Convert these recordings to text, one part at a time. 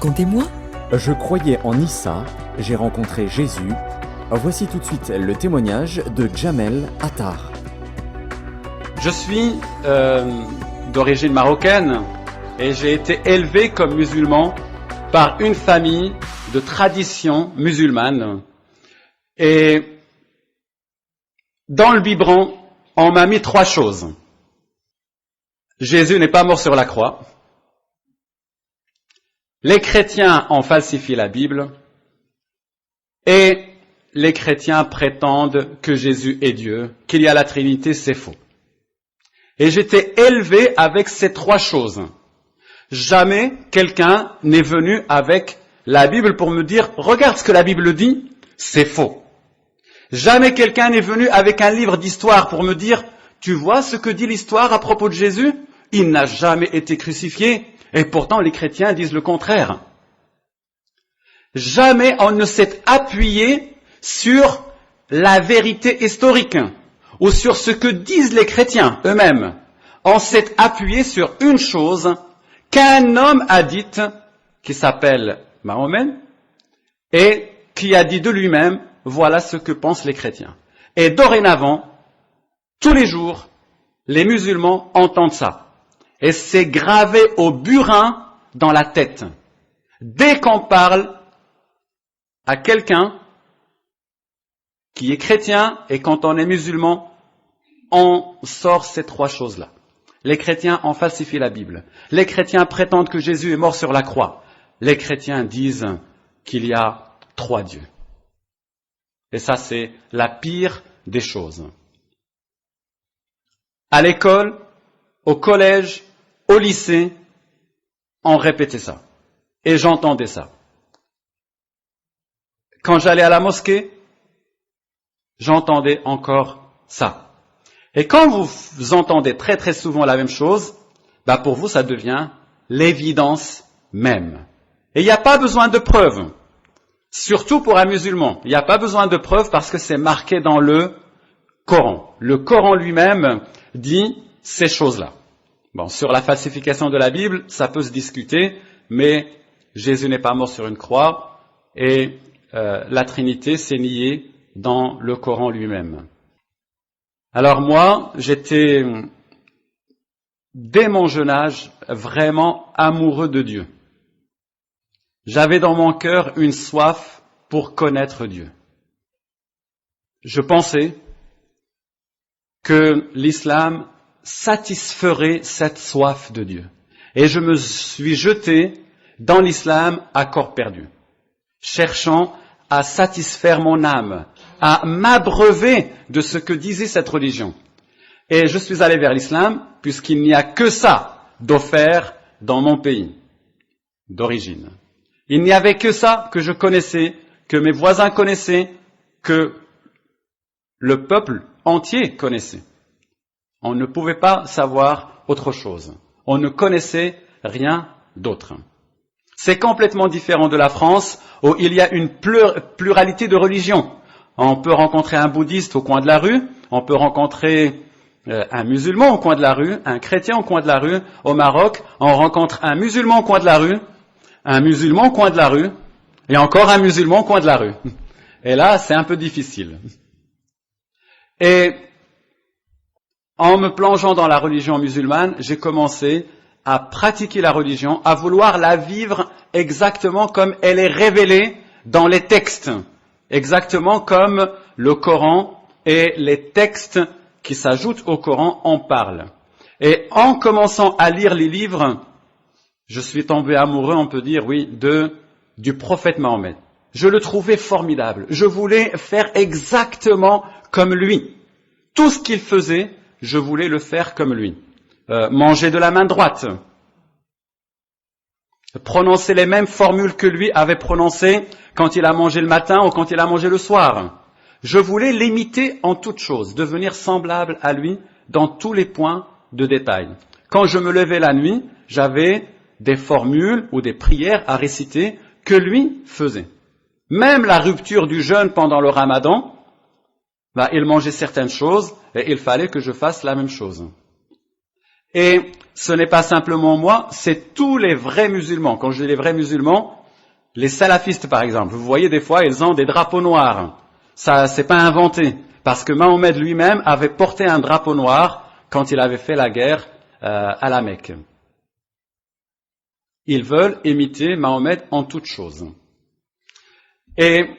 Racontez-moi. Je croyais en Issa, j'ai rencontré Jésus. Voici tout de suite le témoignage de Jamel Attar. Je suis d'origine marocaine et j'ai été élevé comme musulman par une famille de tradition musulmane. Et dans le biberon, on m'a mis 3 choses. Jésus n'est pas mort sur la croix. Les chrétiens ont falsifié la Bible. Et les chrétiens prétendent que Jésus est Dieu, qu'il y a la Trinité, c'est faux. Et j'étais élevé avec ces 3 choses. Jamais quelqu'un n'est venu avec la Bible pour me dire « Regarde ce que la Bible dit, c'est faux ». Jamais quelqu'un n'est venu avec un livre d'histoire pour me dire « Tu vois ce que dit l'histoire à propos de Jésus ? Il n'a jamais été crucifié et pourtant les chrétiens disent le contraire ». Jamais on ne s'est appuyé sur la vérité historique ou sur ce que disent les chrétiens eux-mêmes. On s'est appuyé sur une chose qu'un homme a dite, qui s'appelle Mahomet, et qui a dit de lui-même, voilà ce que pensent les chrétiens. Et dorénavant, tous les jours, les musulmans entendent ça. Et c'est gravé au burin dans la tête. Dès qu'on parle à quelqu'un qui est chrétien et quand on est musulman, on sort ces 3 choses-là. Les chrétiens ont falsifié la Bible. Les chrétiens prétendent que Jésus est mort sur la croix. Les chrétiens disent qu'il y a 3 dieux. Et ça, c'est la pire des choses. À l'école, au collège, au lycée, on répétait ça. Et j'entendais ça. Quand j'allais à la mosquée, j'entendais encore ça. Et quand vous entendez très très souvent la même chose, pour vous ça devient l'évidence même. Et il n'y a pas besoin de preuves. Surtout pour un musulman. Il n'y a pas besoin de preuves parce que c'est marqué dans le Coran. Le Coran lui-même dit ces choses-là. Bon, sur la falsification de la Bible, ça peut se discuter, mais Jésus n'est pas mort sur une croix et la Trinité s'est niée dans le Coran lui-même. Alors moi, j'étais, dès mon jeune âge, vraiment amoureux de Dieu. J'avais dans mon cœur une soif pour connaître Dieu. Je pensais que l'islam satisferait cette soif de Dieu. Et je me suis jeté dans l'islam à corps perdu, cherchant à satisfaire mon âme, à m'abreuver de ce que disait cette religion. Et je suis allé vers l'islam, puisqu'il n'y a que ça d'offert dans mon pays d'origine. Il n'y avait que ça que je connaissais, que mes voisins connaissaient, que le peuple entier connaissait. On ne pouvait pas savoir autre chose. On ne connaissait rien d'autre. C'est complètement différent de la France, où il y a une pluralité de religions. On peut rencontrer un bouddhiste au coin de la rue, on peut rencontrer un musulman au coin de la rue, un chrétien au coin de la rue. Au Maroc, on rencontre un musulman au coin de la rue, un musulman au coin de la rue, et encore un musulman au coin de la rue. Et là, c'est un peu difficile. Et en me plongeant dans la religion musulmane, j'ai commencé à pratiquer la religion, à vouloir la vivre exactement comme elle est révélée dans les textes, exactement comme le Coran et les textes qui s'ajoutent au Coran en parlent. Et en commençant à lire les livres, je suis tombé amoureux, on peut dire, oui, du prophète Mahomet. Je le trouvais formidable. Je voulais faire exactement comme lui. Tout ce qu'il faisait, je voulais le faire comme lui. Manger de la main droite, prononcer les mêmes formules que lui avait prononcées quand il a mangé le matin ou quand il a mangé le soir. Je voulais l'imiter en toutes choses, devenir semblable à lui dans tous les points de détail. Quand je me levais la nuit, j'avais des formules ou des prières à réciter que lui faisait. Même la rupture du jeûne pendant le Ramadan, il mangeait certaines choses et il fallait que je fasse la même chose. Et ce n'est pas simplement moi, c'est tous les vrais musulmans. Quand je dis les vrais musulmans, les salafistes par exemple, vous voyez des fois, ils ont des drapeaux noirs. Ça, c'est pas inventé. Parce que Mahomet lui-même avait porté un drapeau noir quand il avait fait la guerre à la Mecque. Ils veulent imiter Mahomet en toutes choses. Et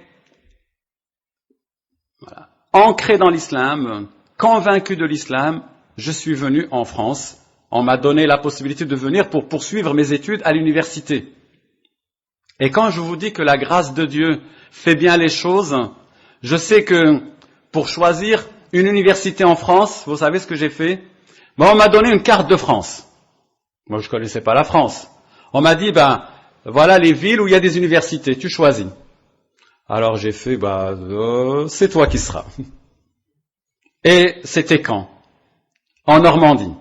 voilà, ancré dans l'islam, convaincu de l'islam, je suis venu en France. On m'a donné la possibilité de venir pour poursuivre mes études à l'université. Et quand je vous dis que la grâce de Dieu fait bien les choses, je sais que pour choisir une université en France, vous savez ce que j'ai fait? On m'a donné une carte de France. Moi, je connaissais pas la France. On m'a dit, voilà les villes où il y a des universités, tu choisis. Alors j'ai fait, c'est toi qui seras. Et c'était quand? En Normandie.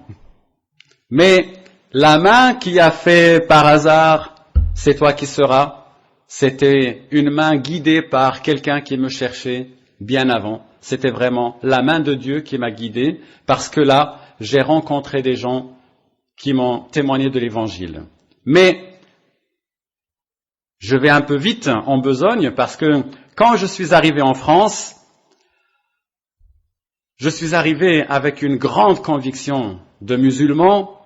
Mais la main qui a fait par hasard, c'est toi qui seras, c'était une main guidée par quelqu'un qui me cherchait bien avant. C'était vraiment la main de Dieu qui m'a guidé, parce que là, j'ai rencontré des gens qui m'ont témoigné de l'Évangile. Mais je vais un peu vite en besogne, parce que quand je suis arrivé en France, je suis arrivé avec une grande conviction de musulman,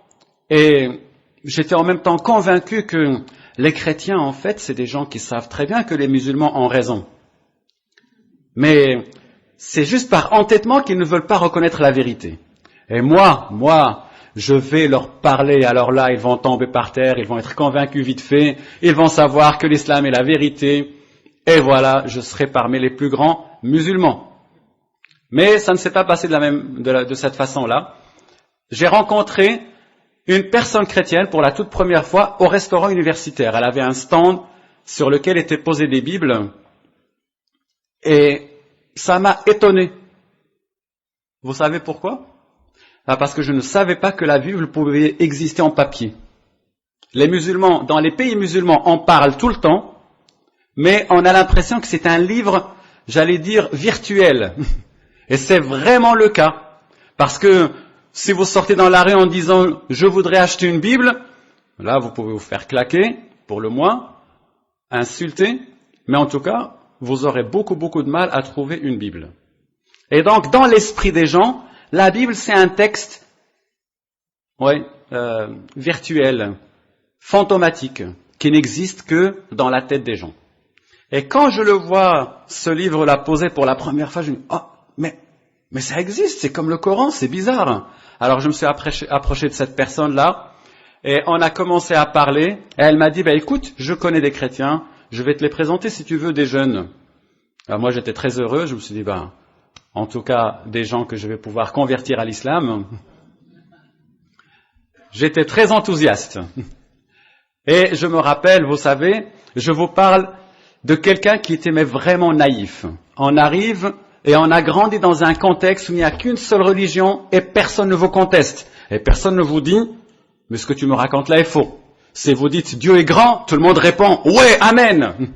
et j'étais en même temps convaincu que les chrétiens, en fait, c'est des gens qui savent très bien que les musulmans ont raison. Mais c'est juste par entêtement qu'ils ne veulent pas reconnaître la vérité. Et moi, je vais leur parler, alors là, ils vont tomber par terre, ils vont être convaincus vite fait, ils vont savoir que l'islam est la vérité, et voilà, je serai parmi les plus grands musulmans. Mais ça ne s'est pas passé de cette façon-là. J'ai rencontré une personne chrétienne pour la toute première fois au restaurant universitaire. Elle avait un stand sur lequel étaient posées des Bibles, et ça m'a étonné. Vous savez pourquoi? Parce que je ne savais pas que la Bible pouvait exister en papier. Les musulmans, dans les pays musulmans, en parlent tout le temps, mais on a l'impression que c'est un livre, j'allais dire, virtuel. Et c'est vraiment le cas. Parce que si vous sortez dans la rue en disant « je voudrais acheter une Bible », là vous pouvez vous faire claquer, pour le moins, insulter, mais en tout cas, vous aurez beaucoup de mal à trouver une Bible. Et donc, dans l'esprit des gens, la Bible c'est un texte virtuel, fantomatique, qui n'existe que dans la tête des gens. Et quand je le vois, ce livre-là posé pour la première fois, je me dis « oh, mais ça existe, c'est comme le Coran, c'est bizarre ». Alors je me suis approché de cette personne-là, et on a commencé à parler, et elle m'a dit, écoute, je connais des chrétiens, je vais te les présenter si tu veux, des jeunes. Alors moi j'étais très heureux, je me suis dit, en tout cas, des gens que je vais pouvoir convertir à l'islam. J'étais très enthousiaste. Et je me rappelle, vous savez, je vous parle de quelqu'un qui était vraiment naïf. On arrive et on a grandi dans un contexte où il n'y a qu'une seule religion et personne ne vous conteste. Et personne ne vous dit, mais ce que tu me racontes là est faux. Si vous dites Dieu est grand, tout le monde répond, ouais, amen.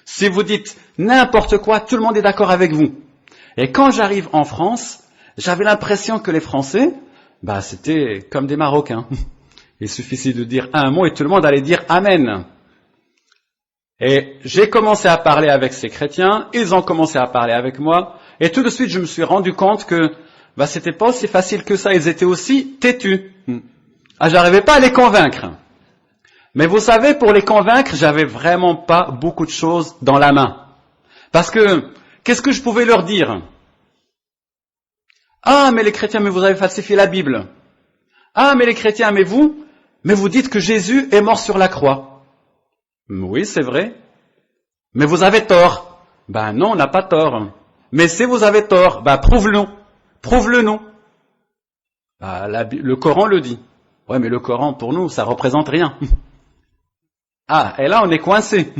Si vous dites n'importe quoi, tout le monde est d'accord avec vous. Et quand j'arrive en France, j'avais l'impression que les Français, c'était comme des Marocains. Il suffisait de dire un mot et tout le monde allait dire amen. Et j'ai commencé à parler avec ces chrétiens, ils ont commencé à parler avec moi, et tout de suite je me suis rendu compte que c'était pas aussi facile que ça, ils étaient aussi têtus. J'arrivais pas à les convaincre. Mais vous savez, pour les convaincre, j'avais vraiment pas beaucoup de choses dans la main. Parce que, qu'est-ce que je pouvais leur dire? Ah, mais les chrétiens, mais vous avez falsifié la Bible. Ah, mais les chrétiens, mais vous dites que Jésus est mort sur la croix. Oui, c'est vrai. Mais vous avez tort. Non, on n'a pas tort. Mais si vous avez tort, prouve-le. Prouve-le-nous. Le Coran le dit. Ouais, mais le Coran, pour nous, ça représente rien. Ah, et là, on est coincé.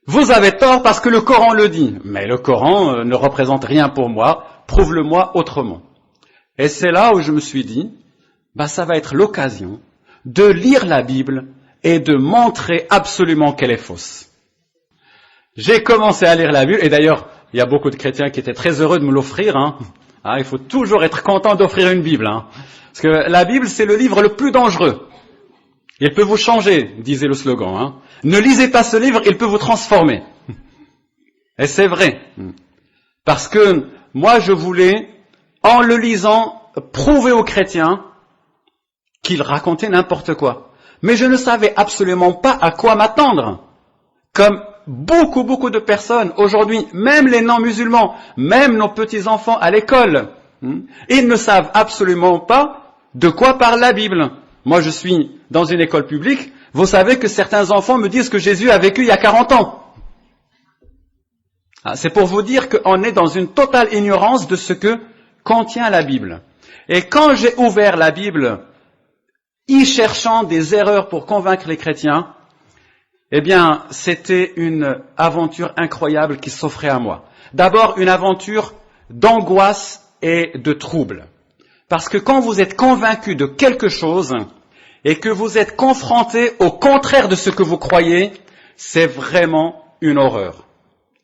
Vous avez tort parce que le Coran le dit. Mais le Coran ne représente rien pour moi. Prouve-le-moi autrement. Et c'est là où je me suis dit, ça va être l'occasion de lire la Bible et de montrer absolument qu'elle est fausse. J'ai commencé à lire la Bible, et d'ailleurs, il y a beaucoup de chrétiens qui étaient très heureux de me l'offrir, Il faut toujours être content d'offrir une Bible. Parce que la Bible, c'est le livre le plus dangereux. Il peut vous changer, disait le slogan. Ne lisez pas ce livre, il peut vous transformer. Et c'est vrai. Parce que moi, je voulais, en le lisant, prouver aux chrétiens qu'ils racontaient n'importe quoi. Mais je ne savais absolument pas à quoi m'attendre. Comme beaucoup de personnes aujourd'hui, même les non-musulmans, même nos petits-enfants à l'école, ils ne savent absolument pas de quoi parle la Bible. Moi, je suis dans une école publique. Vous savez que certains enfants me disent que Jésus a vécu il y a 40 ans. C'est pour vous dire qu'on est dans une totale ignorance de ce que contient la Bible. Et quand j'ai ouvert la Bible, y cherchant des erreurs pour convaincre les chrétiens, eh bien, c'était une aventure incroyable qui s'offrait à moi. D'abord, une aventure d'angoisse et de trouble. Parce que quand vous êtes convaincu de quelque chose et que vous êtes confronté au contraire de ce que vous croyez, c'est vraiment une horreur.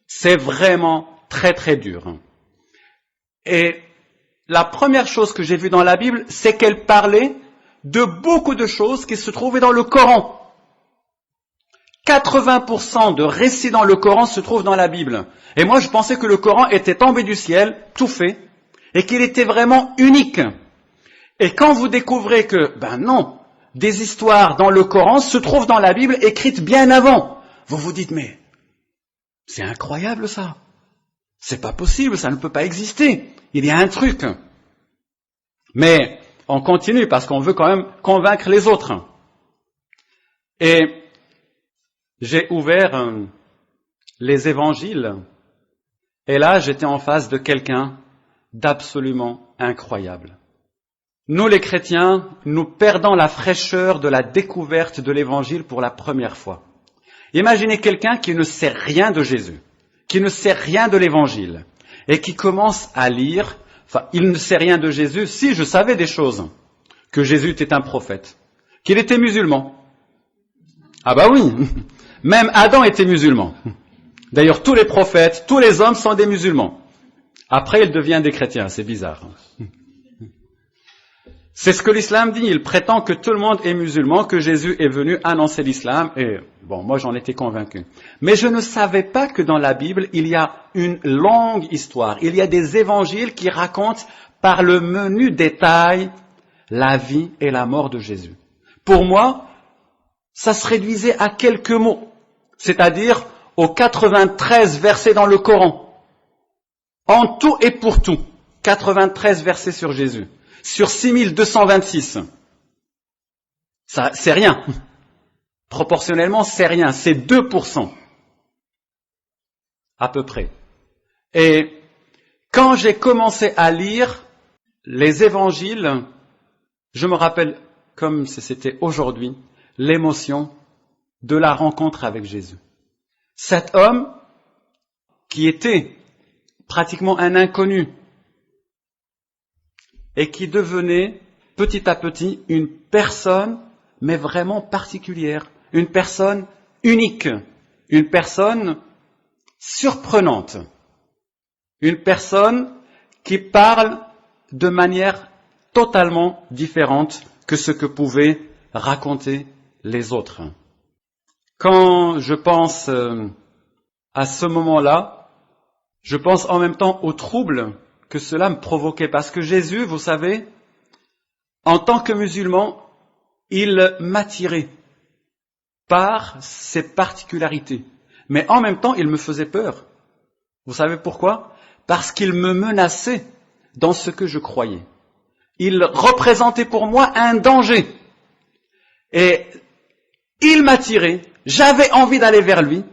C'est vraiment très dur. Et la première chose que j'ai vue dans la Bible, c'est qu'elle parlait de beaucoup de choses qui se trouvaient dans le Coran. 80% de récits dans le Coran se trouvent dans la Bible. Et moi, je pensais que le Coran était tombé du ciel, tout fait, et qu'il était vraiment unique. Et quand vous découvrez que, non, des histoires dans le Coran se trouvent dans la Bible écrites bien avant, vous vous dites, mais c'est incroyable ça. C'est pas possible, ça ne peut pas exister. Il y a un truc. Mais on continue parce qu'on veut quand même convaincre les autres. Et j'ai ouvert les évangiles et là j'étais en face de quelqu'un d'absolument incroyable. Nous les chrétiens, nous perdons la fraîcheur de la découverte de l'évangile pour la première fois. Imaginez quelqu'un qui ne sait rien de Jésus, qui ne sait rien de l'évangile et qui commence à lire, il ne sait rien de Jésus, si je savais des choses, que Jésus était un prophète, qu'il était musulman. Ah bah oui, même Adam était musulman. D'ailleurs, tous les prophètes, tous les hommes sont des musulmans. Après, ils deviennent des chrétiens, c'est bizarre. C'est ce que l'islam dit, il prétend que tout le monde est musulman, que Jésus est venu annoncer l'islam, et moi j'en étais convaincu. Mais je ne savais pas que dans la Bible, il y a une longue histoire, il y a des évangiles qui racontent par le menu détail la vie et la mort de Jésus. Pour moi, ça se réduisait à quelques mots, c'est-à-dire aux 93 versets dans le Coran. En tout et pour tout, 93 versets sur Jésus. Sur 6226. Ça, c'est rien. Proportionnellement, c'est rien. C'est 2%. À peu près. Et quand j'ai commencé à lire les évangiles, je me rappelle, comme si c'était aujourd'hui, l'émotion de la rencontre avec Jésus. Cet homme qui était pratiquement un inconnu et qui devenait petit à petit une personne, mais vraiment particulière, une personne unique, une personne surprenante, une personne qui parle de manière totalement différente que ce que pouvaient raconter les autres. Quand je pense à ce moment-là, je pense en même temps au trouble que cela me provoquait. Parce que Jésus, vous savez, en tant que musulman, il m'attirait par ses particularités. Mais en même temps, il me faisait peur. Vous savez pourquoi ? Parce qu'il me menaçait dans ce que je croyais. Il représentait pour moi un danger. Et il m'attirait, j'avais envie d'aller vers lui,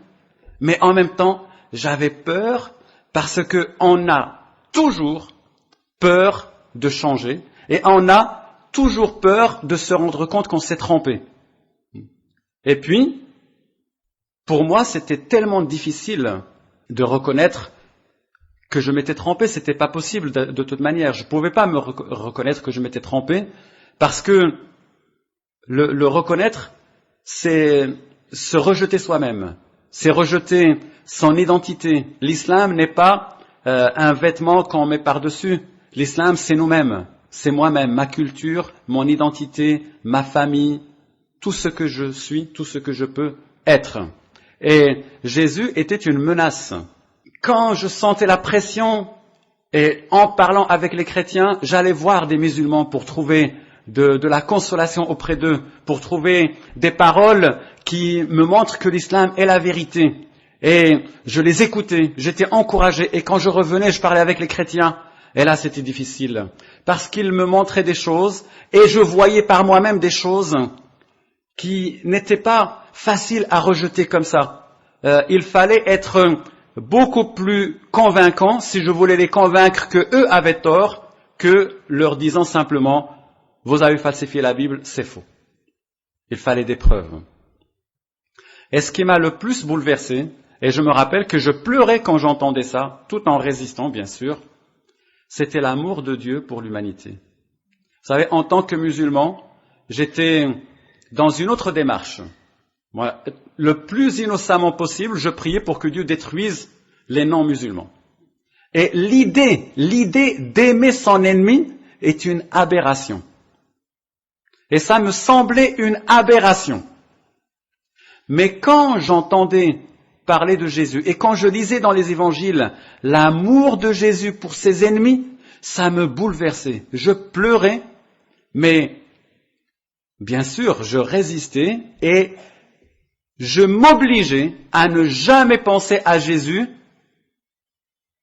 mais en même temps, j'avais peur parce qu'on a toujours peur de changer et on a toujours peur de se rendre compte qu'on s'est trompé. Et puis, pour moi, c'était tellement difficile de reconnaître que je m'étais trompé, c'était pas possible de toute manière. Je pouvais pas me reconnaître que je m'étais trompé parce que le reconnaître, c'est se rejeter soi-même, c'est rejeter son identité. L'islam n'est pas un vêtement qu'on met par-dessus. L'islam, c'est nous-mêmes, c'est moi-même, ma culture, mon identité, ma famille, tout ce que je suis, tout ce que je peux être. Et Jésus était une menace. Quand je sentais la pression, et en parlant avec les chrétiens, j'allais voir des musulmans pour trouver de la consolation auprès d'eux, pour trouver des paroles qui me montrent que l'islam est la vérité. Et je les écoutais, j'étais encouragé, et quand je revenais, je parlais avec les chrétiens, et là c'était difficile, parce qu'ils me montraient des choses, et je voyais par moi-même des choses qui n'étaient pas faciles à rejeter comme ça. Il fallait être beaucoup plus convaincant si je voulais les convaincre que eux avaient tort, que leur disant simplement « Vous avez falsifié la Bible, c'est faux ». Il fallait des preuves. Et ce qui m'a le plus bouleversé, et je me rappelle que je pleurais quand j'entendais ça, tout en résistant bien sûr, c'était l'amour de Dieu pour l'humanité. Vous savez, en tant que musulman, j'étais dans une autre démarche. Moi, le plus innocemment possible, je priais pour que Dieu détruise les non-musulmans. Et l'idée d'aimer son ennemi est une aberration. Et ça me semblait une aberration. Mais quand j'entendais parler de Jésus, et quand je lisais dans les évangiles l'amour de Jésus pour ses ennemis, ça me bouleversait. Je pleurais, mais bien sûr, je résistais et je m'obligeais à ne jamais penser à Jésus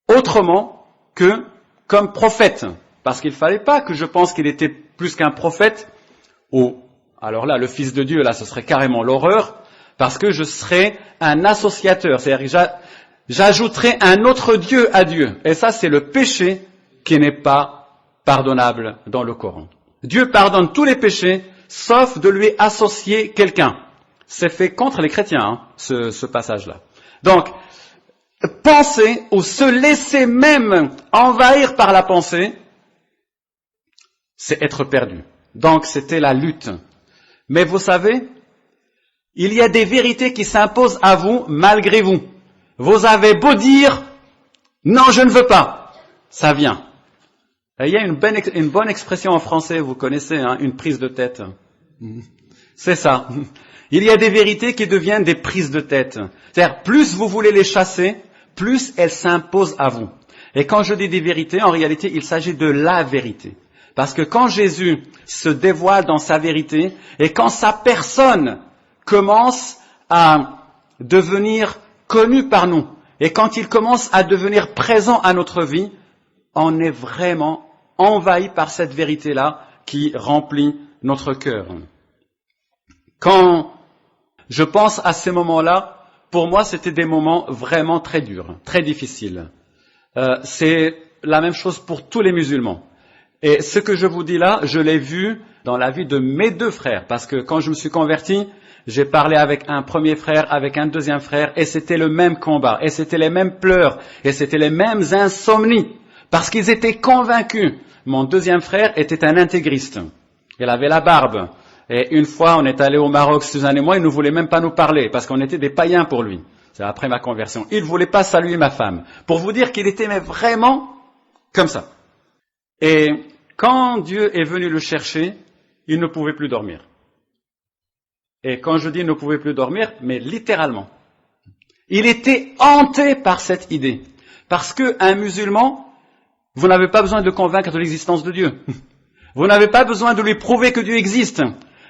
autrement que comme prophète. Parce qu'il ne fallait pas que je pense qu'il était plus qu'un prophète, ou alors là, le Fils de Dieu, là, ce serait carrément l'horreur, parce que je serais un associateur, c'est-à-dire que j'ajouterais un autre Dieu à Dieu. Et ça, c'est le péché qui n'est pas pardonnable dans le Coran. Dieu pardonne tous les péchés, sauf de lui associer quelqu'un. C'est fait contre les chrétiens, ce passage-là. Donc, penser ou se laisser même envahir par la pensée, c'est être perdu. Donc, c'était la lutte. Mais vous savez, il y a des vérités qui s'imposent à vous malgré vous. Vous avez beau dire « Non, je ne veux pas », ça vient. Et il y a une bonne expression en français, vous connaissez, une prise de tête. C'est ça. Il y a des vérités qui deviennent des prises de tête. C'est-à-dire, plus vous voulez les chasser, plus elles s'imposent à vous. Et quand je dis des vérités, en réalité, il s'agit de la vérité. Parce que quand Jésus se dévoile dans sa vérité, et quand sa personne commence à devenir connue par nous, et quand il commence à devenir présent à notre vie, on est vraiment envahi par cette vérité-là qui remplit notre cœur. Quand je pense à ces moments-là, pour moi, c'était des moments vraiment très durs, très difficiles. C'est la même chose pour tous les musulmans. Et ce que je vous dis là, je l'ai vu dans la vie de mes deux frères, parce que quand je me suis converti, j'ai parlé avec un premier frère, avec un deuxième frère, et c'était le même combat, et c'était les mêmes pleurs, et c'était les mêmes insomnies, parce qu'ils étaient convaincus. Mon deuxième frère était un intégriste. Il avait la barbe. Et une fois, on est allé au Maroc, Suzanne et moi, il ne voulait même pas nous parler, parce qu'on était des païens pour lui. C'est après ma conversion. Il ne voulait pas saluer ma femme. Pour vous dire qu'il était mais vraiment comme ça. Et quand Dieu est venu le chercher, il ne pouvait plus dormir. Et quand je dis il ne pouvait plus dormir, mais littéralement. Il était hanté par cette idée. Parce qu'un musulman, vous n'avez pas besoin de le convaincre de l'existence de Dieu. Vous n'avez pas besoin de lui prouver que Dieu existe.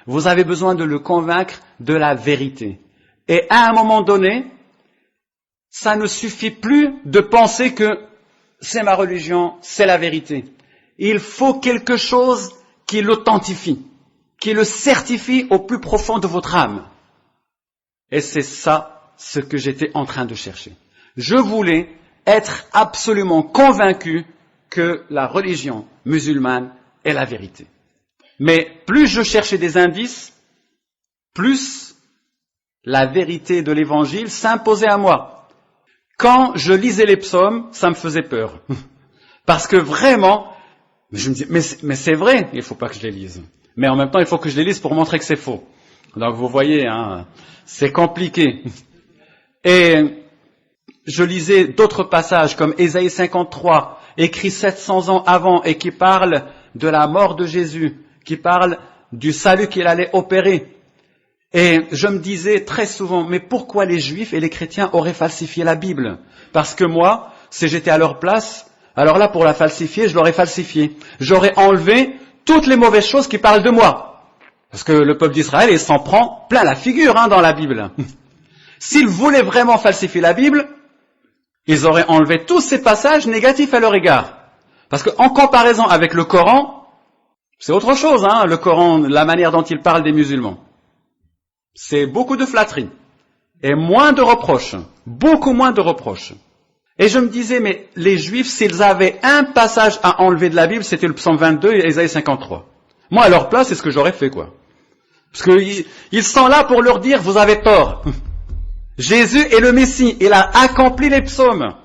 Vous avez besoin de le convaincre de la vérité. Et à un moment donné, ça ne suffit plus de penser que c'est ma religion, c'est la vérité. Il faut quelque chose qui l'authentifie, qui le certifie au plus profond de votre âme. Et c'est ça ce que j'étais en train de chercher. Je voulais être absolument convaincu que la religion musulmane est la vérité. Mais plus je cherchais des indices, plus la vérité de l'évangile s'imposait à moi. Quand je lisais les psaumes, ça me faisait peur. Parce que vraiment, je me disais, mais c'est vrai, il ne faut pas que je les lise. Mais en même temps, il faut que je les lise pour montrer que c'est faux. Donc vous voyez, c'est compliqué. Et je lisais d'autres passages comme Ésaïe 53 écrit 700 ans avant et qui parle de la mort de Jésus, qui parle du salut qu'il allait opérer. Et je me disais très souvent, mais pourquoi les Juifs et les chrétiens auraient falsifié la Bible? Parce que moi, si j'étais à leur place, alors là, pour la falsifier, je l'aurais falsifiée. J'aurais enlevé toutes les mauvaises choses qui parlent de moi. Parce que le peuple d'Israël, il s'en prend plein la figure dans la Bible. S'ils voulaient vraiment falsifier la Bible, ils auraient enlevé tous ces passages négatifs à leur égard. Parce qu'en comparaison avec le Coran, c'est autre chose, le Coran, la manière dont il parle des musulmans. C'est beaucoup de flatterie et moins de reproches, beaucoup moins de reproches. Et je me disais, mais les Juifs, s'ils avaient un passage à enlever de la Bible, c'était le psaume 22 et Ésaïe 53. Moi, à leur place, c'est ce que j'aurais fait, quoi. Parce qu'ils sont là pour leur dire, vous avez tort. Jésus est le Messie, il a accompli les psaumes.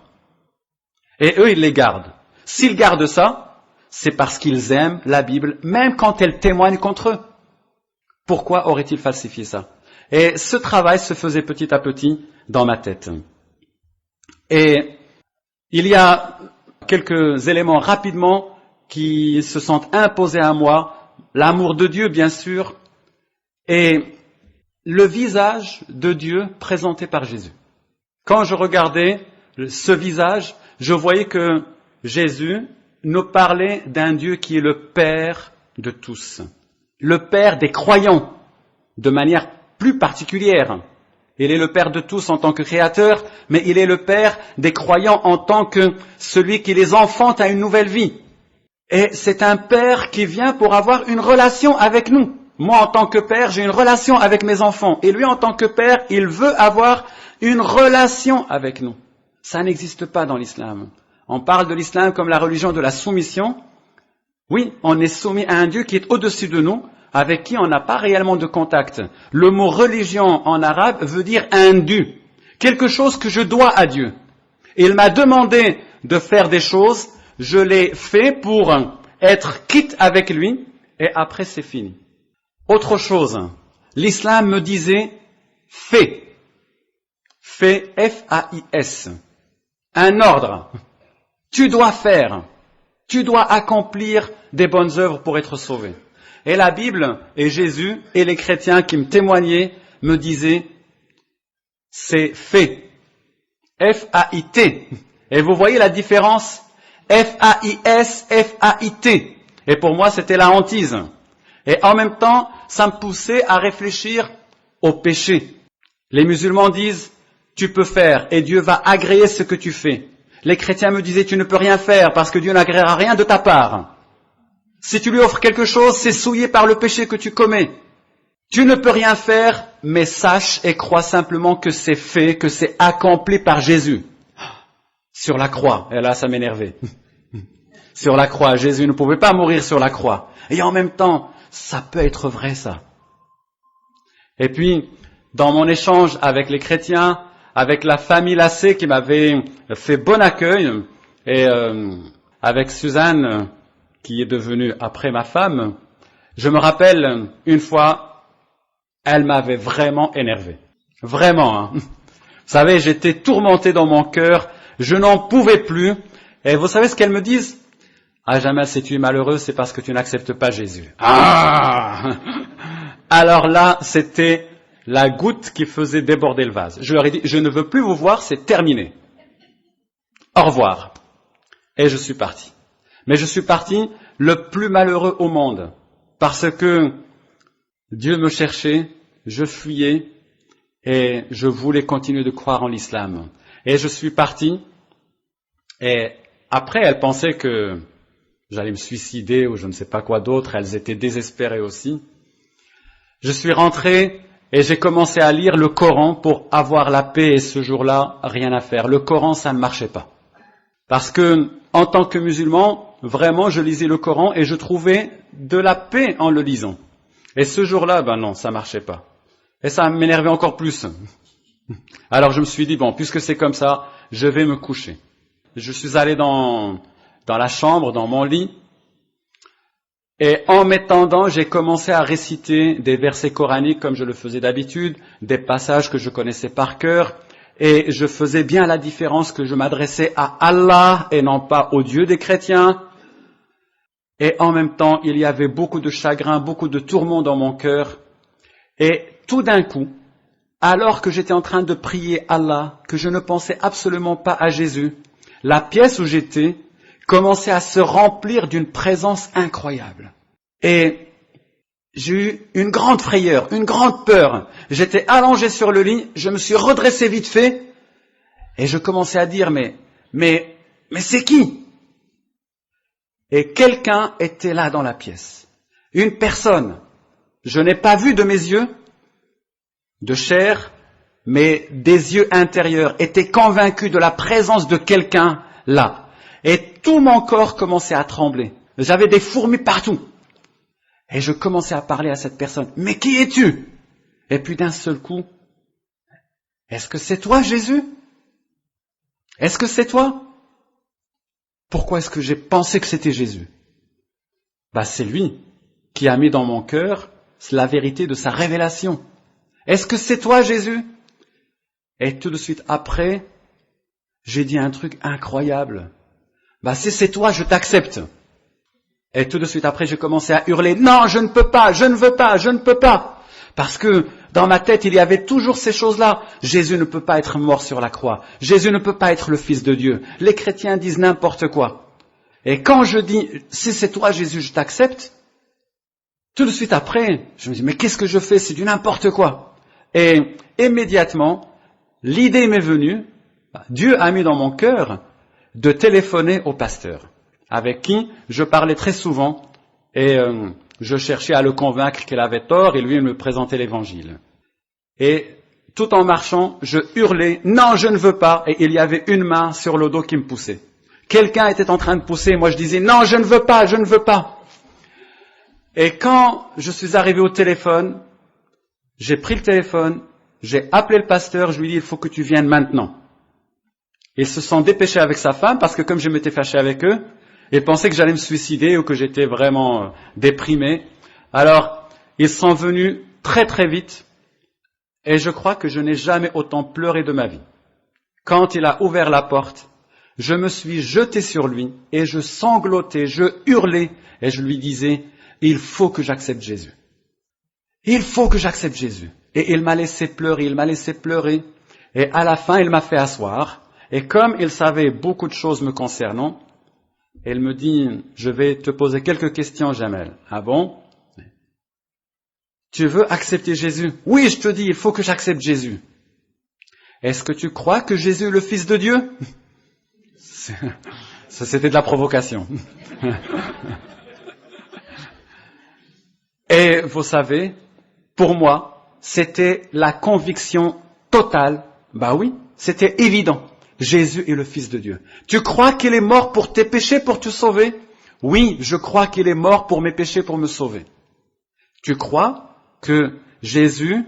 Et eux, ils les gardent. S'ils gardent ça, c'est parce qu'ils aiment la Bible, même quand elle témoigne contre eux. Pourquoi aurait-il falsifié ça? Et ce travail se faisait petit à petit dans ma tête. Et il y a quelques éléments rapidement qui se sont imposés à moi. L'amour de Dieu, bien sûr, et le visage de Dieu présenté par Jésus. Quand je regardais ce visage, je voyais que Jésus nous parlait d'un Dieu qui est le Père de tous, le Père des croyants, de manière plus particulière. Il est le Père de tous en tant que créateur, mais il est le Père des croyants en tant que celui qui les enfante à une nouvelle vie. Et c'est un Père qui vient pour avoir une relation avec nous. Moi, en tant que père, j'ai une relation avec mes enfants. Et lui, en tant que père, il veut avoir une relation avec nous. Ça n'existe pas dans l'islam. On parle de l'islam comme la religion de la soumission. Oui, on est soumis à un Dieu qui est au-dessus de nous, avec qui on n'a pas réellement de contact. Le mot religion en arabe veut dire un dû, quelque chose que je dois à Dieu. Et il m'a demandé de faire des choses, je l'ai fait pour être quitte avec lui, et après c'est fini. Autre chose, l'islam me disait fais, F-A-I-S, un ordre. Tu dois faire, tu dois accomplir des bonnes œuvres pour être sauvé. Et la Bible et Jésus et les chrétiens qui me témoignaient me disaient c'est fait, F-A-I-T. Et vous voyez la différence, F-A-I-S, F-A-I-T. Et pour moi c'était la hantise. Et en même temps, ça me poussait à réfléchir au péché. Les musulmans disent, tu peux faire et Dieu va agréer ce que tu fais. Les chrétiens me disaient, tu ne peux rien faire parce que Dieu n'agréera rien de ta part. Si tu lui offres quelque chose, c'est souillé par le péché que tu commets. Tu ne peux rien faire, mais sache et crois simplement que c'est fait, que c'est accompli par Jésus. Sur la croix, et là ça m'énervait. Sur la croix, Jésus ne pouvait pas mourir sur la croix. Et en même temps, ça peut être vrai ça. Et puis, dans mon échange avec les chrétiens, avec la famille Lassé qui m'avait fait bon accueil, et avec Suzanne, qui est devenue après ma femme, je me rappelle une fois, elle m'avait vraiment énervé. Vraiment. Vous savez, j'étais tourmenté dans mon cœur, je n'en pouvais plus. Et vous savez ce qu'elles me disent? Ah, Jamel, si tu es malheureux, c'est parce que tu n'acceptes pas Jésus. Ah! Alors là, c'était la goutte qui faisait déborder le vase. Je leur ai dit, je ne veux plus vous voir, c'est terminé. Au revoir. Et je suis parti. Mais je suis parti le plus malheureux au monde. Parce que Dieu me cherchait, je fuyais, et je voulais continuer de croire en l'islam. Et je suis parti, et après, elles pensaient que j'allais me suicider ou je ne sais pas quoi d'autre, elles étaient désespérées aussi. Je suis rentré et j'ai commencé à lire le Coran pour avoir la paix et ce jour-là, rien à faire. Le Coran, ça ne marchait pas. Parce que, en tant que musulman, vraiment, je lisais le Coran et je trouvais de la paix en le lisant. Et ce jour-là, non, ça marchait pas. Et ça m'énervait encore plus. Alors je me suis dit, bon, puisque c'est comme ça, je vais me coucher. Je suis allé dans la chambre, dans mon lit, et en m'étendant, j'ai commencé à réciter des versets coraniques comme je le faisais d'habitude, des passages que je connaissais par cœur, Et je faisais bien la différence que je m'adressais à Allah et non pas au Dieu des chrétiens. Et en même temps, il y avait beaucoup de chagrin, beaucoup de tourments dans mon cœur. Et tout d'un coup, alors que j'étais en train de prier Allah, que je ne pensais absolument pas à Jésus, la pièce où j'étais commençait à se remplir d'une présence incroyable. Et j'ai eu une grande frayeur, une grande peur. J'étais allongé sur le lit, je me suis redressé vite fait, et je commençais à dire, mais c'est qui? Et quelqu'un était là dans la pièce. Une personne. Je n'ai pas vu de mes yeux, de chair, mais des yeux intérieurs, était convaincu de la présence de quelqu'un là. Et tout mon corps commençait à trembler. J'avais des fourmis partout. Et je commençais à parler à cette personne. Mais qui es-tu? Et puis d'un seul coup, est-ce que c'est toi, Jésus? Est-ce que c'est toi? Pourquoi est-ce que j'ai pensé que c'était Jésus? C'est lui qui a mis dans mon cœur la vérité de sa révélation. Est-ce que c'est toi, Jésus? Et tout de suite après, j'ai dit un truc incroyable. Si c'est toi, je t'accepte. Et tout de suite après, j'ai commencé à hurler, non, je ne peux pas, je ne veux pas, je ne peux pas. Parce que dans ma tête, il y avait toujours ces choses-là. Jésus ne peut pas être mort sur la croix. Jésus ne peut pas être le Fils de Dieu. Les chrétiens disent n'importe quoi. Et quand je dis, si c'est toi, Jésus, je t'accepte, tout de suite après, je me dis, mais qu'est-ce que je fais? C'est du n'importe quoi. Et immédiatement, l'idée m'est venue, Dieu a mis dans mon cœur de téléphoner au pasteur, avec qui je parlais très souvent, et je cherchais à le convaincre qu'il avait tort, et lui il me présentait l'évangile. Et tout en marchant, je hurlais, non, je ne veux pas, et il y avait une main sur le dos qui me poussait. Quelqu'un était en train de pousser, moi je disais, non, je ne veux pas, je ne veux pas. Et quand je suis arrivé au téléphone, j'ai pris le téléphone, j'ai appelé le pasteur, je lui ai dit, il faut que tu viennes maintenant. Ils se sont dépêchés avec sa femme, parce que comme je m'étais fâché avec eux, ils pensaient que j'allais me suicider ou que j'étais vraiment déprimé. Alors, ils sont venus très très vite, et je crois que je n'ai jamais autant pleuré de ma vie. Quand il a ouvert la porte, je me suis jeté sur lui, et je sanglotais, je hurlais, et je lui disais, il faut que j'accepte Jésus. Il faut que j'accepte Jésus. Et il m'a laissé pleurer, et à la fin, il m'a fait asseoir, et comme il savait beaucoup de choses me concernant, il me dit, je vais te poser quelques questions, Jamel. Ah bon? Tu veux accepter Jésus? Oui, je te dis, il faut que j'accepte Jésus. Est-ce que tu crois que Jésus est le Fils de Dieu? Ça, c'était de la provocation. Et vous savez, pour moi, c'était la conviction totale. Oui, c'était évident. Jésus est le Fils de Dieu. Tu crois qu'il est mort pour tes péchés, pour te sauver? Oui, je crois qu'il est mort pour mes péchés, pour me sauver. Tu crois que Jésus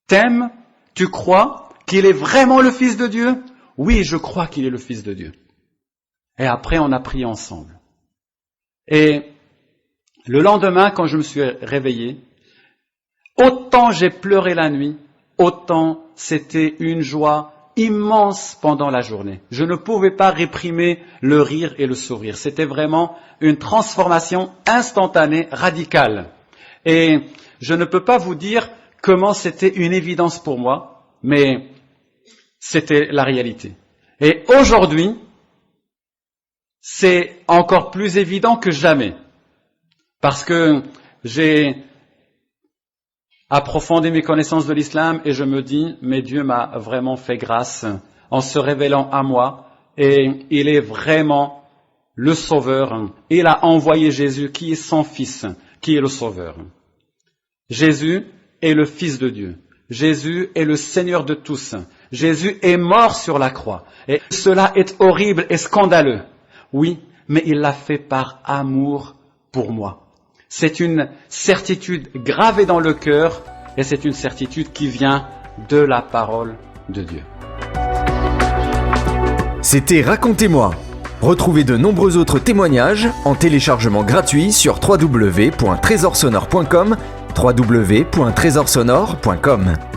t'aime? Tu crois qu'il est vraiment le Fils de Dieu? Oui, je crois qu'il est le Fils de Dieu. Et après, on a prié ensemble. Et le lendemain, quand je me suis réveillé, autant j'ai pleuré la nuit, autant c'était une joie immense pendant la journée. Je ne pouvais pas réprimer le rire et le sourire. C'était vraiment une transformation instantanée, radicale. Et je ne peux pas vous dire comment c'était une évidence pour moi, mais c'était la réalité. Et aujourd'hui, c'est encore plus évident que jamais. Parce que j'ai approfondi mes connaissances de l'islam et je me dis, mais Dieu m'a vraiment fait grâce en se révélant à moi et il est vraiment le Sauveur. Il a envoyé Jésus qui est son Fils, qui est le Sauveur. Jésus est le Fils de Dieu. Jésus est le Seigneur de tous. Jésus est mort sur la croix. Et cela est horrible et scandaleux. Oui, mais il l'a fait par amour pour moi. C'est une certitude gravée dans le cœur et c'est une certitude qui vient de la parole de Dieu. C'était Racontez-moi. Retrouvez de nombreux autres témoignages en téléchargement gratuit sur www.trésorsonore.com, www.trésorsonore.com.